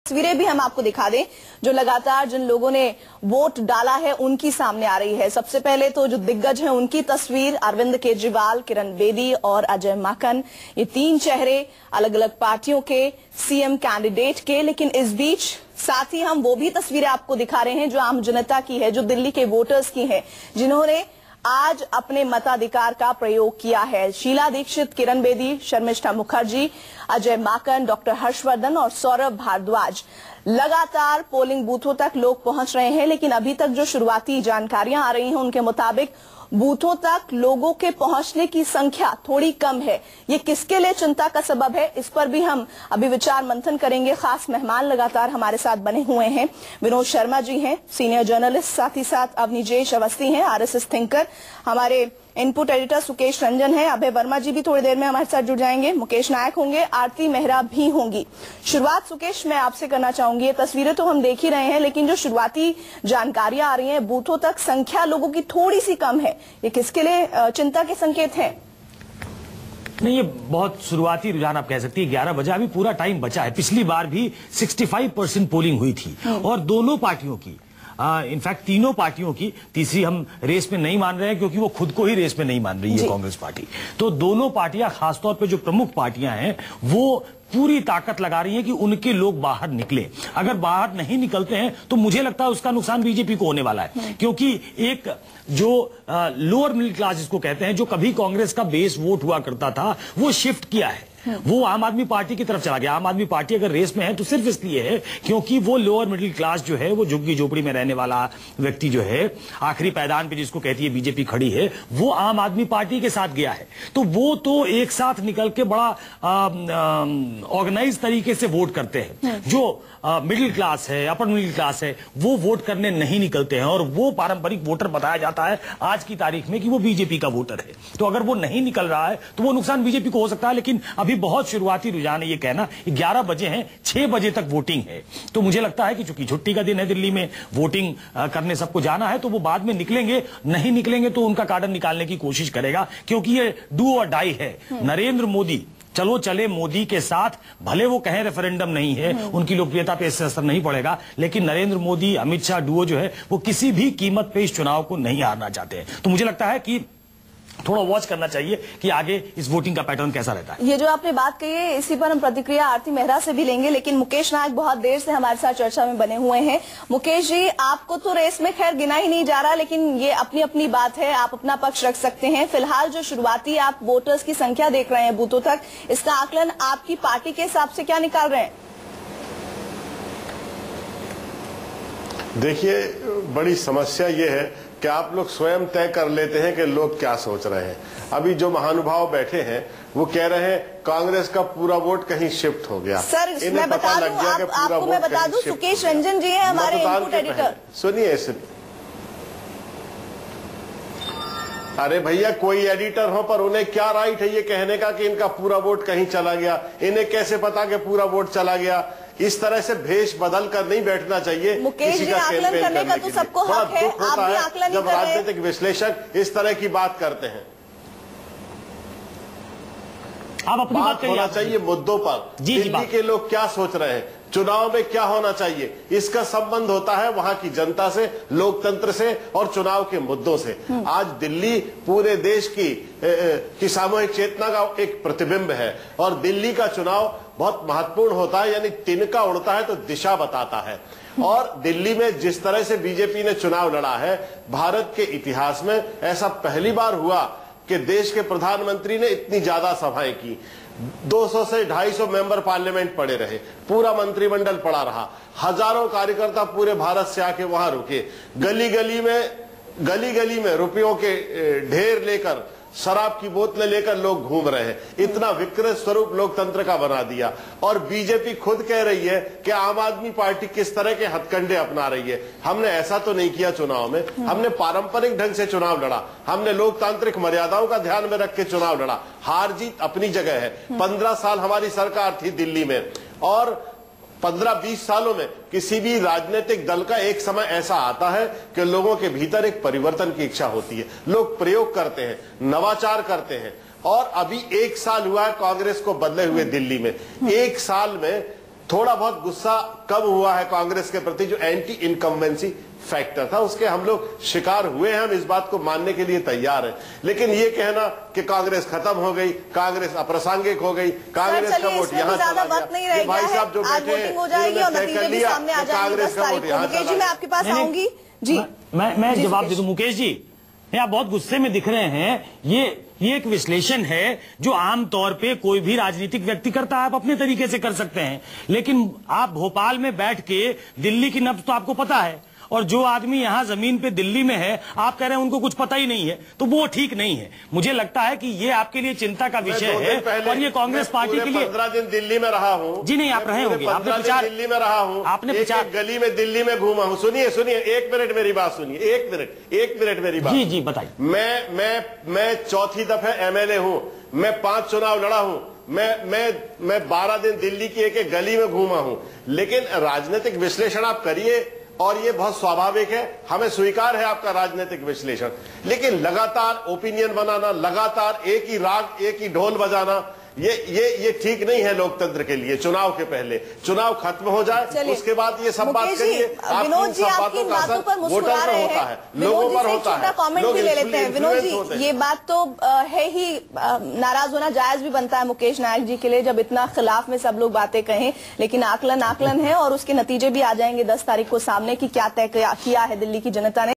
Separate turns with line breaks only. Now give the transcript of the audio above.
तस्वीरें भी हम आपको दिखा दें जो लगातार जिन लोगों ने वोट डाला है उनकी सामने आ रही है। सबसे पहले तो जो दिग्गज हैं उनकी तस्वीर, अरविंद केजरीवाल, किरण बेदी और अजय माकन, ये तीन चेहरे अलग अलग पार्टियों के सीएम कैंडिडेट के। लेकिन इस बीच साथ ही हम वो भी तस्वीरें आपको दिखा रहे हैं जो आम जनता की है, जो दिल्ली के वोटर्स की है, जिन्होंने आज अपने मताधिकार का प्रयोग किया है। शीला दीक्षित, किरण बेदी, शर्मिष्ठा मुखर्जी, अजय माकन, डॉक्टर हर्षवर्धन और सौरभ भारद्वाज, लगातार पोलिंग बूथों तक लोग पहुंच रहे हैं। लेकिन अभी तक जो शुरुआती जानकारियां आ रही हैं उनके मुताबिक बूथों तक लोगों के पहुंचने की संख्या थोड़ी कम है। ये किसके लिए चिंता का सबब है, इस पर भी हम अभी विचार मंथन करेंगे। खास मेहमान लगातार हमारे साथ बने हुए हैं। विनोद शर्मा जी हैं, सीनियर जर्नलिस्ट, साथ ही साथ अवनीजेश अवस्थी हैं, आरएसएस थिंकर, हमारे इनपुट एडिटर सुकेश रंजन है, अभय वर्मा जी भी थोड़ी देर में हमारे साथ जुड़ जाएंगे, मुकेश नायक होंगे, आरती मेहरा भी होंगी। शुरुआत सुकेश मैं आपसे करना चाहूंगी। ये तस्वीरें तो हम देख ही रहे हैं, लेकिन जो शुरुआती जानकारियां आ रही हैं, बूथों तक संख्या लोगों की थोड़ी सी कम है, ये किसके लिए चिंता के संकेत हैं?
नहीं, ये बहुत शुरुआती रुझान आप कह सकती है। 11 बजे, अभी पूरा टाइम बचा है। पिछली बार भी 65% पोलिंग हुई थी और दोनों पार्टियों की, इनफैक्ट तीनों पार्टियों की, तीसरी हम रेस में नहीं मान रहे हैं क्योंकि वो खुद को ही रेस में नहीं मान रही है कांग्रेस पार्टी। तो दोनों पार्टियां, खासतौर पे जो प्रमुख पार्टियां हैं, वो पूरी ताकत लगा रही हैं कि उनके लोग बाहर निकले। अगर बाहर नहीं निकलते हैं तो मुझे लगता है उसका नुकसान बीजेपी को होने वाला है, क्योंकि एक जो लोअर मिडिल क्लास जिसको कहते हैं, जो कभी कांग्रेस का बेस वोट हुआ करता था, वो शिफ्ट किया है, वो आम आदमी पार्टी की तरफ चला गया। आम आदमी पार्टी अगर रेस में है तो सिर्फ इसलिए है क्योंकि वो लोअर मिडिल क्लास जो है, वो झुग्गी झोपड़ी में रहने वाला व्यक्ति जो है, आखिरी पैदान पे जिसको कहती है बीजेपी खड़ी है, वो आम आदमी पार्टी के साथ गया है। तो वो तो एक साथ निकल के बड़ा ऑर्गेनाइज तरीके से वोट करते हैं। जो मिडिल क्लास है, अपर मिडिल क्लास है, वो वोट करने नहीं निकलते हैं और वो पारंपरिक वोटर बताया जाता है आज की तारीख में कि वो बीजेपी का वोटर है। तो अगर वो नहीं निकल रहा है तो वो नुकसान बीजेपी को हो सकता है। लेकिन अभी बहुत शुरुआती रुझान है ये कहना, 11 बजे हैं, 6 बजे तक वोटिंग है। तो मुझे लगता है कि चूंकि छुट्टी का दिन है, दिल्ली में वोटिंग करने सबको जाना है, तो वो बाद में निकलेंगे। नहीं निकलेंगे तो उनका कार्डन निकालने की कोशिश करेगा, क्योंकि ये डू और डाई है। नरेंद्र मोदी, चलो चले मोदी के साथ, भले वो कहें रेफरेंडम नहीं है, उनकी लोकप्रियता पे इससे असर नहीं पड़ेगा, लेकिन नरेंद्र मोदी अमित शाह डुओ जो है, वो किसी भी कीमत पे इस चुनाव को नहीं हारना चाहते हैं। तो मुझे लगता है कि थोड़ा वॉच करना चाहिए कि आगे इस वोटिंग का पैटर्न कैसा रहता है।
ये जो आपने बात कही है, इसी पर हम प्रतिक्रिया आरती मेहरा से भी लेंगे, लेकिन मुकेश नायक बहुत देर से हमारे साथ चर्चा में बने हुए हैं। मुकेश जी, आपको तो रेस में खैर गिना ही नहीं जा रहा, लेकिन ये अपनी अपनी बात है, आप अपना पक्ष रख सकते हैं। फिलहाल जो शुरुआती आप वोटर्स की संख्या देख रहे हैं बूथों तक, इसका आकलन आपकी पार्टी के हिसाब से क्या निकाल रहे हैं?
देखिए, बड़ी समस्या ये है कि आप लोग स्वयं तय कर लेते हैं कि लोग क्या सोच रहे हैं। अभी जो महानुभाव बैठे हैं वो कह रहे हैं कांग्रेस का पूरा वोट कहीं शिफ्ट हो गया।
सर, मैं बता दूं, आपको मैं बता दूं, सुकेश रंजन जी हैं हमारे इनपुट एडिटर।
सुनिए, अरे भैया, कोई एडिटर हो पर उन्हें क्या राइट है ये कहने का कि इनका पूरा वोट कहीं चला गया? इन्हें कैसे पता कि पूरा वोट चला गया? इस तरह से भेष बदल कर नहीं बैठना चाहिए।
मुकेश जी, आकलन करने का तो सबको हक है, आप भी आकलन
जब राजनीतिक विश्लेषक इस तरह की बात करते हैं।
आप अपनी बात
होना चाहिए मुद्दों पर, दिल्ली के लोग क्या सोच रहे हैं, चुनाव में क्या होना चाहिए, इसका संबंध होता है वहां की जनता से, लोकतंत्र से और चुनाव के मुद्दों से। आज दिल्ली पूरे देश की सामूहिक चेतना का एक प्रतिबिंब है और दिल्ली का चुनाव बहुत महत्वपूर्ण होता है, यानी तिनका उड़ता है तो दिशा बताता है। और दिल्ली में जिस तरह से बीजेपी ने चुनाव लड़ा है, भारत के इतिहास में ऐसा पहली बार हुआ कि देश के प्रधानमंत्री ने इतनी ज्यादा सभाएं की। 200 से 250 मेंबर पार्लियामेंट पड़े रहे, पूरा मंत्रिमंडल पड़ा रहा, हजारों कार्यकर्ता पूरे भारत से आके वहां रुके, गली गली में रुपयों के ढेर लेकर, शराब की बोतलें लेकर लोग घूम रहे हैं। इतना विकृत स्वरूप लोकतंत्र का बना दिया। और बीजेपी खुद कह रही है कि आम आदमी पार्टी किस तरह के हथकंडे अपना रही है। हमने ऐसा तो नहीं किया चुनाव में, हमने पारंपरिक ढंग से चुनाव लड़ा, हमने लोकतांत्रिक मर्यादाओं का ध्यान में रख के चुनाव लड़ा। हार जीत अपनी जगह है। 15 साल हमारी सरकार थी दिल्ली में और 15-20 सालों में किसी भी राजनीतिक दल का एक समय ऐसा आता है कि लोगों के भीतर एक परिवर्तन की इच्छा होती है, लोग प्रयोग करते हैं, नवाचार करते हैं। और अभी 1 साल हुआ है कांग्रेस को बदले हुए दिल्ली में। 1 साल में थोड़ा बहुत गुस्सा कम हुआ है कांग्रेस के प्रति, जो एंटी इनकम्बेंसी फैक्टर था उसके हम लोग शिकार हुए हैं, हम इस बात को मानने के लिए तैयार हैं। लेकिन ये कहना कि कांग्रेस खत्म हो गई, कांग्रेस अप्रासंगिक हो गई, कांग्रेस का वोट यहाँ चला गया, भाई साहब जो बैठे हैं उन्होंने तय कर लिया कि कांग्रेस का वोट यहाँ चला।
मैं आपके पास आऊंगी जी,
मैं जवाब दे दूं। मुकेश जी, आप बहुत गुस्से में दिख रहे हैं। ये एक विश्लेषण है जो आम तौर पे कोई भी राजनीतिक व्यक्ति करता है, आप अपने तरीके से कर सकते हैं। लेकिन आप भोपाल में बैठ के दिल्ली की नब्ज तो आपको पता है, और जो आदमी यहां जमीन पे दिल्ली में है, आप कह रहे हैं उनको कुछ पता ही नहीं है, तो वो ठीक नहीं है। मुझे लगता है कि ये आपके लिए चिंता का विषय है, और ये कांग्रेस पार्टी के लिए।
15 दिन दिल्ली में रहा हूँ जी।
नहीं, आप रहे होंगे, आपने प्रचार दिल्ली
में रहा हूँ, आपने प्रचार गली में दिल्ली में घूमा हूँ। सुनिए 1 मिनट मेरी बात सुनिए, 1 मिनट मेरी बात।
जी बताइए।
मैं चौथी दफे एमएलए हूँ, मैं 5 चुनाव लड़ा हूँ, मैं 12 दिन दिल्ली की एक गली में घूमा हूं। लेकिन राजनीतिक विश्लेषण आप करिए, और ये बहुत स्वाभाविक है, हमें स्वीकार है आपका राजनीतिक विश्लेषण। लेकिन लगातार ओपिनियन बनाना, लगातार एक ही राग एक ही ढोल बजाना, ये ठीक नहीं है लोकतंत्र के लिए। चुनाव के पहले चुनाव खत्म हो जाए, उसके बाद ये सब बात करिए।
विनोद जी, आपकी बातों पर मुस्कुरा रहे हैं,
लोगों पर होता है।
कमेंट भी ले लेते हैं। विनोद जी, ये बात तो है ही, नाराज होना जायज भी बनता है मुकेश नायक जी के लिए, जब इतना खिलाफ में सब लोग बातें कहें। लेकिन आकलन है, और उसके नतीजे भी आ जाएंगे 10 तारीख को सामने की क्या तय किया है दिल्ली की जनता ने।